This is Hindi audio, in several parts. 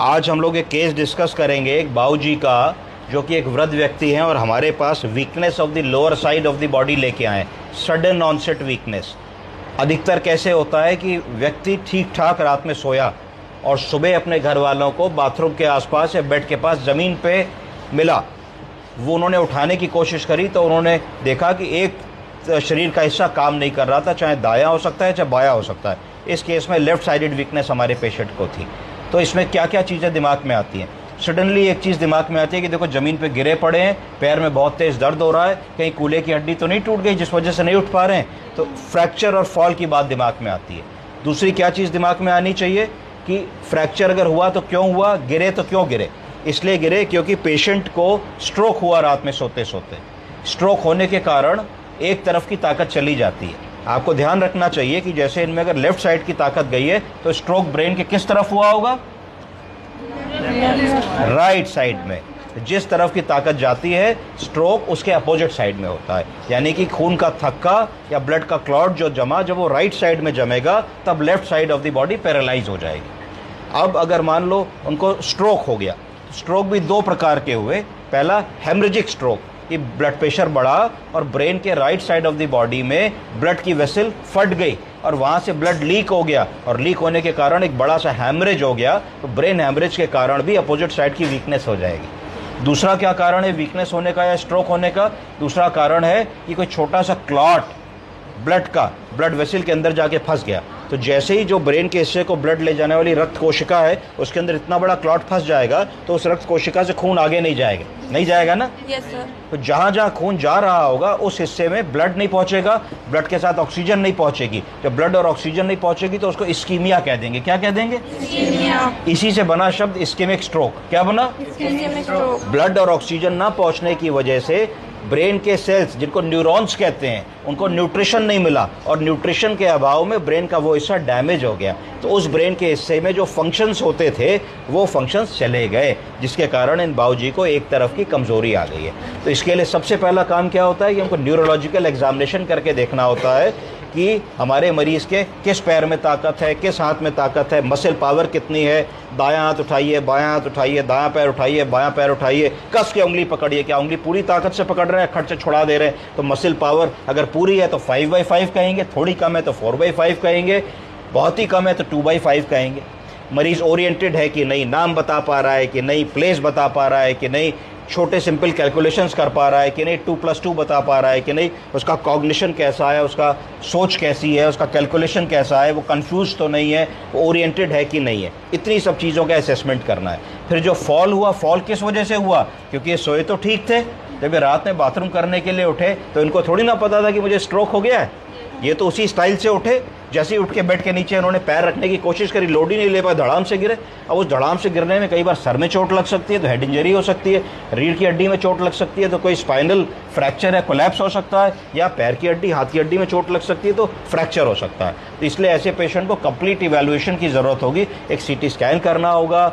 आज हम लोग एक केस डिस्कस करेंगे एक बाऊजी का, जो कि एक वृद्ध व्यक्ति हैं और हमारे पास weakness of the lower side of the body लेके आए। सडन ऑनसेट वीकनेस अधिकतर कैसे होता है कि व्यक्ति ठीक ठाक रात में सोया और सुबह अपने घर वालों को बाथरूम के आसपास या बेड के पास ज़मीन पे मिला। वो उन्होंने उठाने की कोशिश करी तो उन्होंने देखा कि एक शरीर का हिस्सा काम नहीं कर रहा था, चाहे दायां हो सकता है चाहे बायां हो सकता है। इस केस में लेफ़्ट साइडेड वीकनेस हमारे पेशेंट को थी। तो इसमें क्या क्या चीज़ें दिमाग में आती हैं? सडनली एक चीज़ दिमाग में आती है कि देखो ज़मीन पे गिरे पड़े हैं, पैर में बहुत तेज़ दर्द हो रहा है, कहीं कूल्हे की हड्डी तो नहीं टूट गई जिस वजह से नहीं उठ पा रहे हैं। तो फ्रैक्चर और फॉल की बात दिमाग में आती है। दूसरी क्या चीज़ दिमाग में आनी चाहिए कि फ्रैक्चर अगर हुआ तो क्यों हुआ, गिरे तो क्यों गिरे। इसलिए गिरे क्योंकि पेशेंट को स्ट्रोक हुआ रात में सोते सोते। स्ट्रोक होने के कारण एक तरफ की ताकत चली जाती है। आपको ध्यान रखना चाहिए कि जैसे इनमें अगर लेफ्ट साइड की ताकत गई है तो स्ट्रोक ब्रेन के किस तरफ हुआ होगा? राइट साइड में। जिस तरफ की ताकत जाती है स्ट्रोक उसके अपोजिट साइड में होता है। यानी कि खून का थक्का या ब्लड का क्लॉट जो जमा, जब वो राइट साइड में जमेगा तब left side of the body paralyse हो जाएगी। अब अगर मान लो उनको स्ट्रोक हो गया, स्ट्रोक भी दो प्रकार के हुए। पहला हेमरेजिक स्ट्रोक, कि ब्लड प्रेशर बढ़ा और ब्रेन के right side of the body में ब्लड की वेसल फट गई और वहाँ से ब्लड लीक हो गया और लीक होने के कारण एक बड़ा सा हैमरेज हो गया। तो ब्रेन हैमरेज के कारण भी अपोजिट साइड की वीकनेस हो जाएगी। दूसरा क्या कारण है वीकनेस होने का या स्ट्रोक होने का? दूसरा कारण है कि कोई छोटा सा क्लॉट ब्लड वेसल के अंदर जाके फंस गया। तो जैसे ही जो ब्रेन के हिस्से को ब्लड ले जाने वाली रक्त कोशिका है उसके अंदर इतना बड़ा क्लॉट फंस जाएगा तो उस रक्त कोशिका से खून आगे नहीं जाएगा ना। Yes sir. तो जहाँ जहाँ खून जा रहा होगा उस हिस्से में ब्लड नहीं पहुँचेगा, ब्लड के साथ ऑक्सीजन नहीं पहुँचेगी। जब ब्लड और ऑक्सीजन नहीं पहुँचेगी तो उसको इस्कीमिया कह देंगे। क्या कह देंगे? इस्कीमिया। इसी से बना शब्द इस्केमिक स्ट्रोक। क्या बना? Ischaemic stroke. ब्लड और ऑक्सीजन ना पहुँचने की वजह से ब्रेन के सेल्स जिनको न्यूरॉन्स कहते हैं उनको न्यूट्रिशन नहीं मिला और न्यूट्रिशन के अभाव में ब्रेन का वो हिस्सा डैमेज हो गया। तो उस ब्रेन के हिस्से में जो फंक्शंस होते थे वो फंक्शंस चले गए, जिसके कारण इन बाऊजी को एक तरफ की कमज़ोरी आ गई है। तो इसके लिए सबसे पहला काम क्या होता है कि हमको न्यूरोलॉजिकल एग्जामिनेशन करके देखना होता है कि हमारे मरीज़ के किस पैर में ताकत है, किस हाथ में ताकत है, मसल पावर कितनी है। दायां हाथ उठाइए, बायां हाथ उठाइए, दायां पैर उठाइए, बायां पैर उठाइए, कस के उंगली पकड़िए। क्या उंगली पूरी ताकत से पकड़ रहे हैं, खट से छुड़ा दे रहे हैं? तो मसल पावर अगर पूरी है तो 5/5 कहेंगे, थोड़ी कम है तो 4/5 कहेंगे, बहुत ही कम है तो 2/5 कहेंगे। मरीज़ ओरिएंटेड है कि नहीं, नाम बता पा रहा है कि नहीं, प्लेस बता पा रहा है कि नहीं, छोटे सिंपल कैलकुलेशंस कर पा रहा है कि नहीं, 2+2 बता पा रहा है कि नहीं, उसका कॉग्निशन कैसा है, उसका सोच कैसी है, उसका कैलकुलेशन कैसा है, वो कंफ्यूज तो नहीं है, वो ओरिएंटेड है कि नहीं है। इतनी सब चीज़ों का असेसमेंट करना है। फिर जो फॉल हुआ, फॉल किस वजह से हुआ? क्योंकि ये सोए तो ठीक थे, जब ये रात में बाथरूम करने के लिए उठे तो इनको थोड़ी ना पता था कि मुझे स्ट्रोक हो गया है। ये तो उसी स्टाइल से उठे, जैसे ही उठ के बेड के नीचे उन्होंने पैर रखने की कोशिश करी, लोड ही नहीं ले पाए, धड़ाम से गिरे। अब उस धड़ाम से गिरने में कई बार सर में चोट लग सकती है तो हेड इंजरी हो सकती है, रीढ़ की हड्डी में चोट लग सकती है तो कोई स्पाइनल फ्रैक्चर है, कोलैप्स हो सकता है, या पैर की हड्डी, हाथ की हड्डी में चोट लग सकती है तो फ्रैक्चर हो सकता है। तो इसलिए ऐसे पेशेंट को कंप्लीट इवैल्यूएशन की ज़रूरत होगी। एक CT स्कैन करना होगा,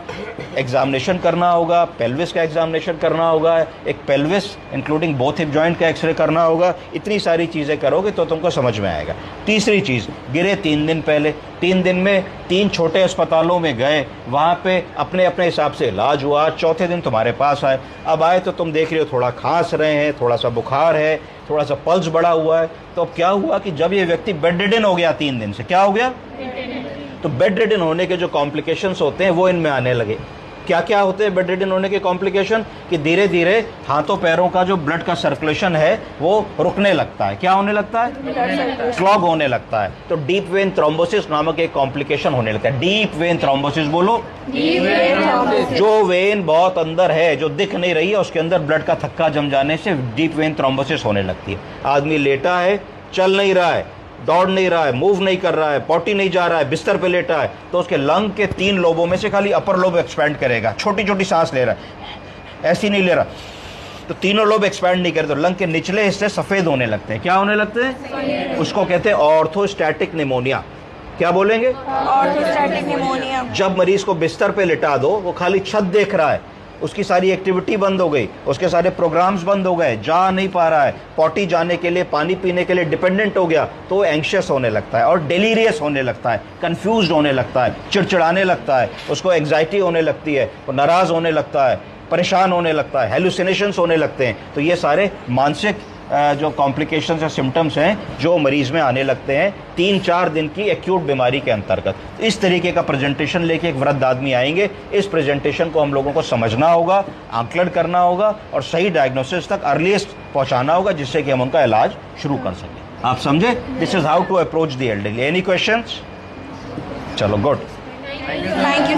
एग्जामिनेशन करना होगा, पेल्विस का एग्जामिनेशन करना होगा, एक pelvis including both hip joint का एक्सरे करना होगा। इतनी सारी चीज़ें करोगे तो तुमको समझ में आएगा। तीसरी चीज़, गिरे 3 दिन पहले, 3 दिन में 3 छोटे अस्पतालों में गए, वहाँ पे अपने अपने हिसाब से इलाज हुआ, चौथे दिन तुम्हारे पास आए। अब आए तो तुम देख रहे हो थोड़ा खांस रहे हैं, थोड़ा सा बुखार है, थोड़ा सा पल्स बढ़ा हुआ है। तो अब क्या हुआ कि जब ये व्यक्ति बेड रिडन हो गया 3 दिन से, क्या हो गया? तो बेड रिडन होने के जो कॉम्प्लिकेशंस होते हैं वो इनमें आने लगे। क्या क्या होते हैं बेड रिडन होने के कॉम्प्लिकेशन? कि धीरे धीरे हाथों पैरों का जो ब्लड का सर्कुलेशन है वो रुकने लगता है। क्या होने लगता है? क्लॉग होने लगता है। तो डीप वेन थ्रोम्बोसिस नामक एक कॉम्प्लिकेशन होने लगता है। डीप वेन थ्रोम्बोसिस बोलो। जो वेन बहुत अंदर है, जो दिख नहीं रही है, उसके अंदर ब्लड का थक्का जम जाने से डीप वेन थ्रोम्बोसिस होने लगती है। आदमी लेटा है, चल नहीं रहा है, दौड़ नहीं रहा है, मूव नहीं कर रहा है, पॉटी नहीं जा रहा है, बिस्तर पे लेटा है, तो उसके लंग के 3 लोबों में से खाली अपर लोब एक्सपैंड करेगा। छोटी छोटी सांस ले रहा है, ऐसी नहीं ले रहा, तो तीनों लोब एक्सपैंड नहीं करते, तो लंग के निचले हिस्से सफ़ेद होने लगते हैं। क्या होने लगते हैं? उसको कहते हैं ऑर्थोस्टैटिक निमोनिया। क्या बोलेंगे? Orthostatic pneumonia. जब मरीज को बिस्तर पे लिटा दो, वो खाली छत देख रहा है, उसकी सारी एक्टिविटी बंद हो गई, उसके सारे प्रोग्राम्स बंद हो गए, जा नहीं पा रहा है, पॉटी जाने के लिए, पानी पीने के लिए डिपेंडेंट हो गया, तो वो एंग्शियस होने लगता है और डेलीरियस होने लगता है, कंफ्यूज होने लगता है, चिड़चिड़ाने लगता है, उसको एग्जाइटी होने लगती है, वो नाराज़ होने लगता है, परेशान होने लगता है, हेलुसिनेशंस होने लगते हैं। तो ये सारे मानसिक जो कॉम्प्लिकेशंस या सिम्टम्स हैं जो मरीज़ में आने लगते हैं 3-4 दिन की एक्यूट बीमारी के अंतर्गत। इस तरीके का प्रेजेंटेशन लेके एक वृद्ध आदमी आएंगे, इस प्रेजेंटेशन को हम लोगों को समझना होगा, आकलन करना होगा और सही डायग्नोसिस तक अर्लीस्ट पहुंचाना होगा, जिससे कि हम उनका इलाज शुरू कर सकें। आप समझे? This is how to approach the elderly. Any questions? चलो, गुड। Thank you.